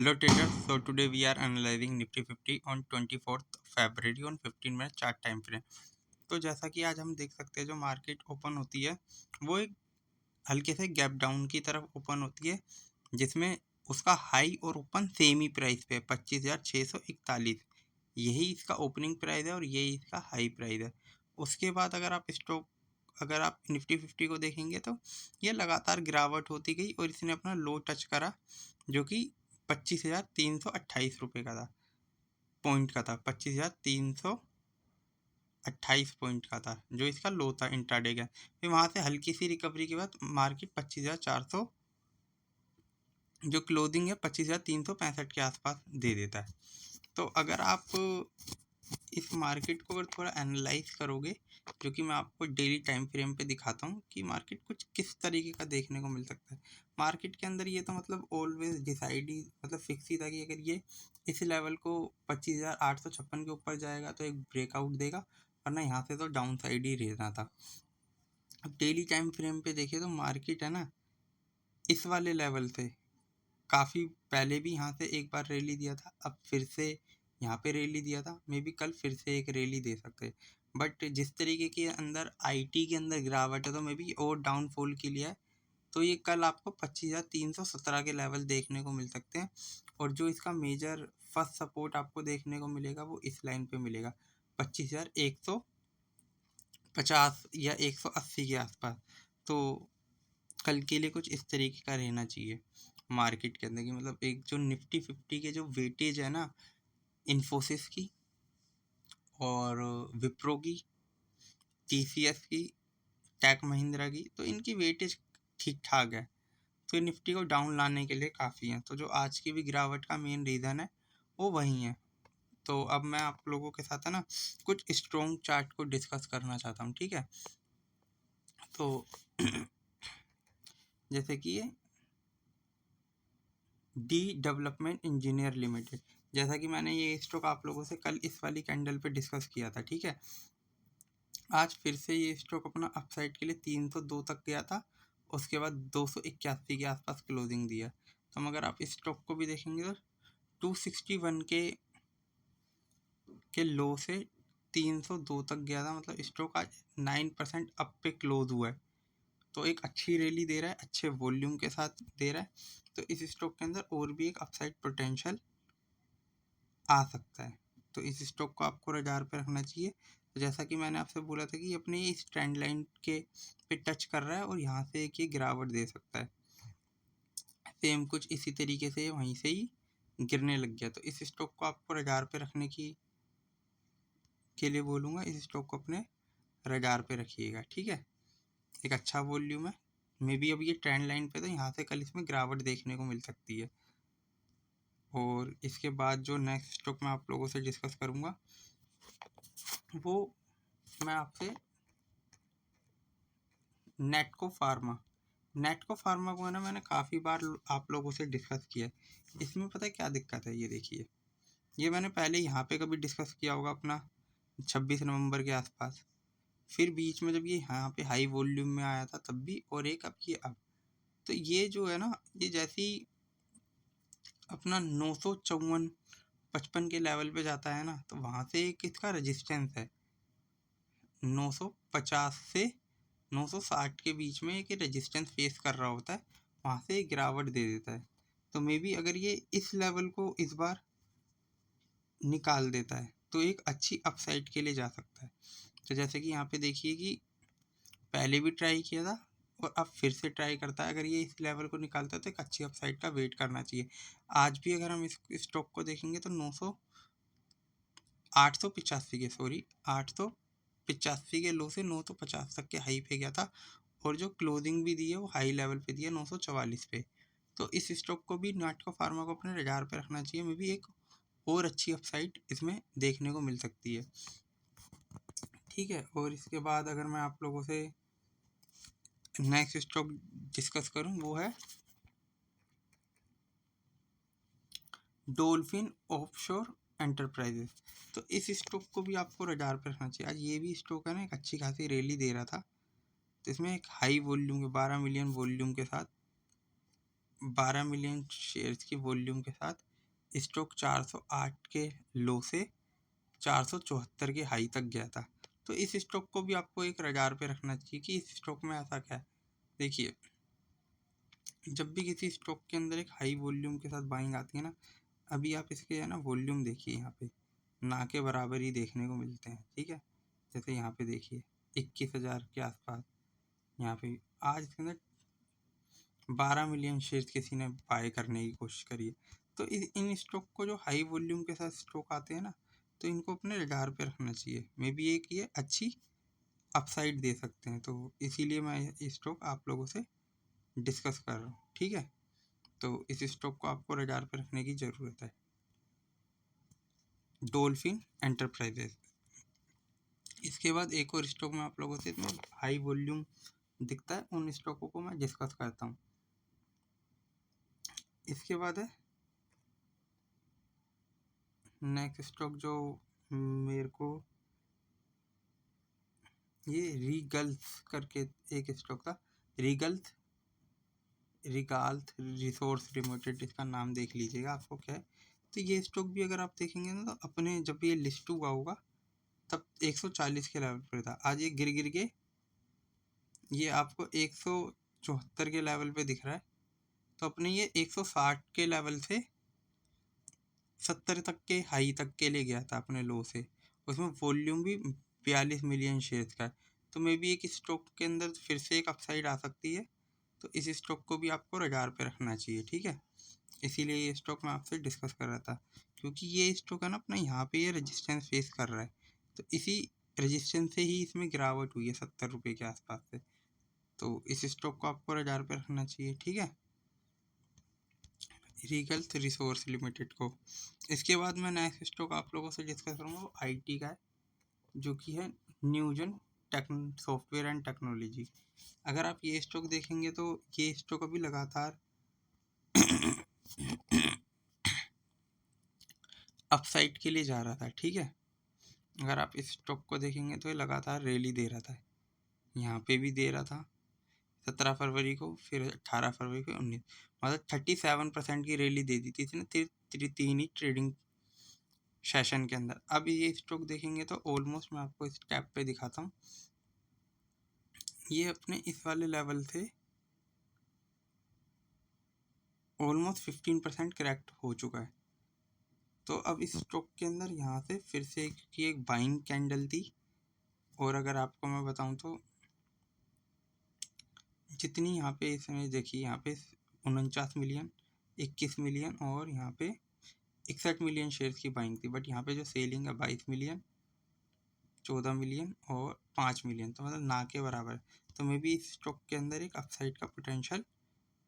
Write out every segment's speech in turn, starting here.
Hello traders, so today we are analyzing Nifty 50 on 24th February on 15 minute chart time frame. तो जैसा कि आज हम देख सकते हैं जो मार्केट ओपन होती है वो एक हल्के से गैप डाउन की तरफ ओपन होती है, जिसमें उसका हाई और ओपन सेम ही प्राइस पे है 25,641। यही इसका ओपनिंग प्राइस है और यही इसका हाई प्राइस है। उसके बाद अगर आप निफ्टी 50 को देखेंगे तो ये लगातार गिरावट होती गई और इसने अपना लो टच करा, जो कि 25,328 रुपये का था, पॉइंट का था। 25,328 पॉइंट का था जो इसका लो था इंट्राडे का। फिर वहाँ से हल्की सी रिकवरी के बाद मार्केट 25,400 जो क्लोजिंग है 25,365 के आसपास दे देता है। तो अगर आप इस मार्केट को अगर थोड़ा एनालाइज करोगे, जो कि मैं आपको डेली टाइम फ्रेम पे दिखाता हूँ कि मार्केट कुछ किस तरीके का देखने को मिल सकता है। मार्केट के अंदर ये तो मतलब ऑलवेज डिसाइड ही मतलब फिक्स ही था कि अगर ये इस लेवल को 25,856 के ऊपर जाएगा तो एक ब्रेकआउट देगा, वरना यहाँ से तो डाउन साइड ही रहना था। अब डेली टाइम फ्रेम पे देखिए तो मार्केट है ना, इस वाले लेवल से काफ़ी पहले भी यहाँ से एक बार रैली दिया था, अब फिर से यहाँ पे रैली दिया था, मे बी कल फिर से एक रैली दे सकते हैं। बट जिस तरीके के अंदर आईटी के अंदर गिरावट है तो मे बी और डाउनफॉल के लिए है, तो ये कल आपको 25,317 के लेवल देखने को मिल सकते हैं। और जो इसका मेजर फर्स्ट सपोर्ट आपको देखने को मिलेगा वो इस लाइन पे मिलेगा 25,150 या 180 के आसपास। तो कल के लिए कुछ इस तरीके का रहना चाहिए मार्केट के अंदर, कि मतलब एक जो निफ्टी 50 के जो वेटेज है ना, इन्फोसिस की और विप्रो की, टीसीएस की, टेक महिंद्रा की, तो इनकी वेटेज ठीक ठाक है, तो ये निफ्टी को डाउन लाने के लिए काफ़ी है। तो जो आज की भी गिरावट का मेन रीज़न है वो वही है। तो अब मैं आप लोगों के साथ है ना कुछ स्ट्रॉन्ग चार्ट को डिस्कस करना चाहता हूँ, ठीक है। तो जैसे कि ये डी डेवलपमेंट इंजीनियर लिमिटेड, जैसा कि मैंने ये स्टॉक आप लोगों से कल इस वाली कैंडल पे डिस्कस किया था, ठीक है। आज फिर से ये स्टॉक अपना अपसाइड के लिए 302 तक गया था, उसके बाद 281 के आसपास क्लोजिंग दिया। तो अगर आप इस स्टॉक को भी देखेंगे तो 261 के लो से 302 तक गया था, मतलब स्टॉक आज 9% अप पे क्लोज हुआ है। तो एक अच्छी रैली दे रहा है, अच्छे वॉल्यूम के साथ दे रहा है। तो इस स्टॉक के अंदर और भी एक अपसाइड पोटेंशियल आ सकता है, तो इस स्टॉक को आपको रडार पे रखना चाहिए। तो जैसा कि मैंने आपसे बोला था कि अपने इस ट्रेंड लाइन के पे टच कर रहा है और यहाँ से एक ये गिरावट दे सकता है। सेम कुछ इसी तरीके से वहीं से ही गिरने लग गया, तो इस स्टॉक को आपको रडार पे रखने के लिए बोलूँगा। इस स्टॉक को अपने रडार पे रखिएगा, ठीक है। एक अच्छा वॉल्यूम है, मे बी अब ये ट्रेंड लाइन पे, तो यहाँ से कल इसमें गिरावट देखने को मिल सकती है। और इसके बाद जो नेक्स्ट स्टॉक मैं आप लोगों से डिस्कस करूँगा वो मैं आपसे नेटको फार्मा को है ना, मैंने काफ़ी बार आप लोगों से डिस्कस किया है। इसमें पता है क्या दिक्कत है, ये देखिए, ये मैंने पहले यहाँ पे कभी डिस्कस किया होगा अपना 26 नवंबर के आसपास, फिर बीच में जब ये यहाँ पे हाई वॉल्यूम में आया था तब भी, और एक अब तो ये जो है ना, ये जैसी अपना 954-55 के लेवल पे जाता है ना, तो वहाँ से एक इसका रेजिस्टेंस है 950 से 960 के बीच में, एक रेजिस्टेंस फेस कर रहा होता है, वहाँ से गिरावट दे देता है। तो मे बी अगर ये इस लेवल को इस बार निकाल देता है तो एक अच्छी अपसाइड के लिए जा सकता है। तो जैसे कि यहाँ पे देखिए कि पहले भी ट्राई किया था और अब फिर से ट्राई करता है, अगर ये इस लेवल को निकालता है तो एक अच्छी अपसाइड का वेट करना चाहिए। आज भी अगर हम इस स्टॉक को देखेंगे तो 885 के लो से 950 तक के हाई पे गया था, और जो क्लोजिंग भी दी है वो हाई लेवल पे दी है 944 पे। तो इस स्टॉक को भी नाटको फार्मा को अपने रडार पे रखना चाहिए, मे बी एक और अच्छी अपसाइड इसमें देखने को मिल सकती है, ठीक है। और इसके बाद अगर मैं आप लोगों से नेक्स्ट स्टॉक डिस्कस करूं वो है डॉल्फिन ऑफशोर एंटरप्राइजेस। तो इस स्टॉक को भी आपको रडार पे रखना चाहिए। आज ये भी स्टॉक है ना, एक अच्छी खासी रैली दे रहा था, तो इसमें एक हाई वॉल्यूम के 12 मिलियन शेयर्स की वॉल्यूम के साथ स्टॉक 408 के लो से 474 के हाई तक गया था। तो इस स्टॉक को भी आपको एक रडार पे रखना चाहिए कि इस स्टॉक में ऐसा क्या है। देखिए, जब भी किसी स्टॉक के अंदर एक हाई वॉल्यूम के साथ बाइंग आती है ना, अभी आप इसके है ना वॉल्यूम देखिए, यहाँ पे ना के बराबर ही देखने को मिलते हैं, ठीक है। जैसे यहाँ पे देखिए 21,000 के आसपास, यहाँ पे आज इसके अंदर 12 मिलियन शेयर्स किसी ने बाय करने की कोशिश करी है। तो इन स्टॉक को जो हाई वॉल्यूम के साथ स्टॉक आते हैं ना, तो इनको अपने रडार पे रखना चाहिए। मे बी एक ये अच्छी अपसाइड दे सकते हैं, तो इसीलिए मैं ये स्टॉक आप लोगों से डिस्कस कर रहा हूँ, ठीक है। तो इस स्टॉक को आपको रडार पे रखने की ज़रूरत है। Dolphin enterprises. इसके बाद एक और स्टॉक में आप लोगों से इसमें हाई वॉल्यूम दिखता है, उन स्टॉकों को मैं डिस्कस करता हूँ। इसके बाद है नेक्स्ट स्टॉक जो मेरे को, ये रीगल्फ करके एक स्टॉक था, रीगल्फ रिगाल्थ रिसोर्स लिमिटेड, इसका नाम देख लीजिएगा आपको क्या है। तो ये स्टॉक भी अगर आप देखेंगे ना, तो अपने जब ये लिस्ट हुआ होगा तब 140 के लेवल पर था। आज ये गिर गिर के ये आपको 174 के लेवल पे दिख रहा है। तो अपने ये 160 के लेवल से 70 तक के हाई तक के लिए गया था अपने लो से। उसमें वॉल्यूम भी 42 मिलियन शेयर्स का है। तो मे बी एक स्टॉक के अंदर फिर से एक अपसाइड आ सकती है। तो इस स्टॉक को भी आपको रडार पे रखना चाहिए, ठीक है। इसीलिए ये स्टॉक मैं आपसे डिस्कस कर रहा था, क्योंकि ये स्टॉक है ना अपना यहाँ पे ये रेजिस्टेंस फेस कर रहा है। तो इसी रेजिस्टेंस से ही इसमें गिरावट हुई है 70 रुपये के आसपास से। तो इस स्टॉक को आपको रडार पे रखना चाहिए, ठीक है, रीगल्फ रिसोर्स लिमिटेड को। इसके बाद मैं नेक्स्ट स्टॉक आप लोगों से डिस्कस करूँगा, वो IT का है, जो कि है न्यूजन सॉफ्टवेयर एंड टेक्नोलॉजी। अगर आप ये स्टॉक देखेंगे तो ये स्टॉक अभी लगातार अपसाइड के लिए जा रहा था, ठीक है। अगर आप इस स्टॉक को देखेंगे तो ये लगातार रैली दे रहा था, यहाँ पे भी दे रहा था 17 फरवरी को, फिर 18 फरवरी को, 19, मतलब 37% की रैली दे दी थी इसने तीन ही ट्रेडिंग सेशन के अंदर। अब ये स्टॉक देखेंगे तो ऑलमोस्ट मैं आपको इस टैब पे दिखाता हूँ, ये अपने इस वाले लेवल से ऑलमोस्ट 15% करेक्ट हो चुका है। तो अब इस स्टॉक के अंदर यहाँ से फिर से एक बाइंग कैंडल थी। और अगर आपको मैं बताऊँ तो जितनी यहाँ पे इसमें देखिए, यहाँ पे 49 मिलियन, 21 मिलियन और यहाँ पे 61 मिलियन शेयर्स की बाइंग थी। बट यहाँ पे जो सेलिंग है 22 मिलियन, 14 मिलियन और 5 मिलियन, तो मतलब ना के बराबर है। तो मे बी इस स्टॉक के अंदर एक अपसाइड का पोटेंशियल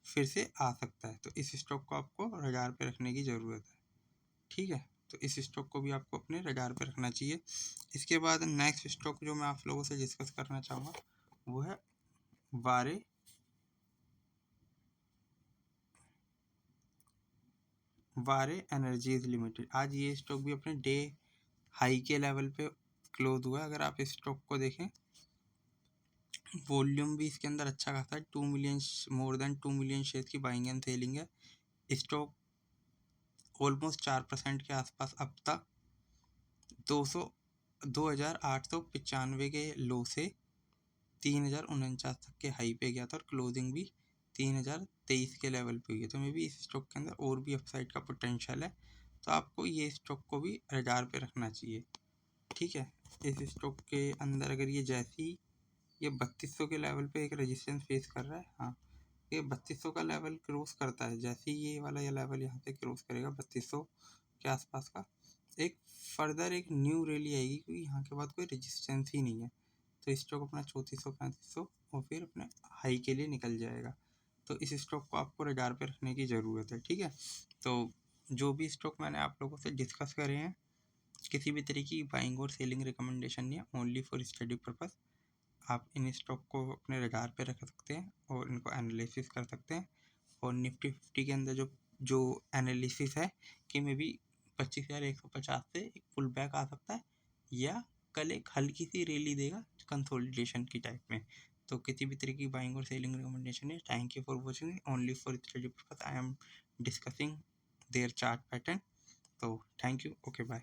फिर से आ सकता है। तो इस स्टॉक को आपको रडार पे रखने की ज़रूरत है, ठीक है। तो इस स्टॉक को भी आपको अपने रडार पे रखना चाहिए। इसके बाद नेक्स्ट स्टॉक जो मैं आप लोगों से डिस्कस करना चाहूँगा वो है वारे एनर्जीज लिमिटेड। आज ये स्टॉक भी अपने डे हाई के लेवल पे क्लोज हुआ है। अगर आप इस स्टॉक को देखें, वॉल्यूम भी इसके अंदर अच्छा खासा है, 2 million, more than 2 million share की बाइंग एंड सेलिंग है। स्टॉक ऑलमोस्ट 4% के आसपास अब तक 2,895 के लो से 3,049 तक के हाई पे गया था और क्लोजिंग भी 3,023 के लेवल पे हुई है। तो मे भी इस स्टॉक के अंदर और भी अपसाइड का पोटेंशियल है। तो आपको ये स्टॉक को भी रडार पे रखना चाहिए, ठीक है। इस स्टॉक के अंदर अगर ये जैसी ये 3200 के लेवल पे एक रेजिस्टेंस फेस कर रहा है, हाँ, ये 3200 का लेवल क्रॉस करता है, जैसे ही ये वाला ये लेवल यहाँ पे क्रॉस करेगा 3200 के आसपास का, एक फर्दर एक न्यू रैली आएगी, क्योंकि यहाँ के बाद कोई रेजिस्टेंस ही नहीं है। तो स्टॉक अपना 3400 3500 और फिर अपने हाई के लिए निकल जाएगा। तो इस स्टॉक को आपको रडार पे रखने की ज़रूरत है, ठीक है। तो जो भी स्टॉक मैंने आप लोगों से डिस्कस करे हैं, किसी भी तरीके की बाइंग और सेलिंग रिकमेंडेशन नहीं है, ओनली फॉर स्टडी पर्पस। आप इन स्टॉक को अपने रडार पे रख सकते हैं और इनको एनालिसिस कर सकते हैं। और निफ्टी 50 के अंदर जो जो एनालिसिस है कि मे बी 25,150 से एक पुल बैक आ सकता है, या कल एक हल्की सी रैली देगा कंसोलिडेशन की टाइप में। तो किसी भी तरीके की बाइंग और सेलिंग रिकमेंडेशन है। Thank you for watching, only for study purpose I am discussing their chart pattern. तो थैंक यू, ओके बाय।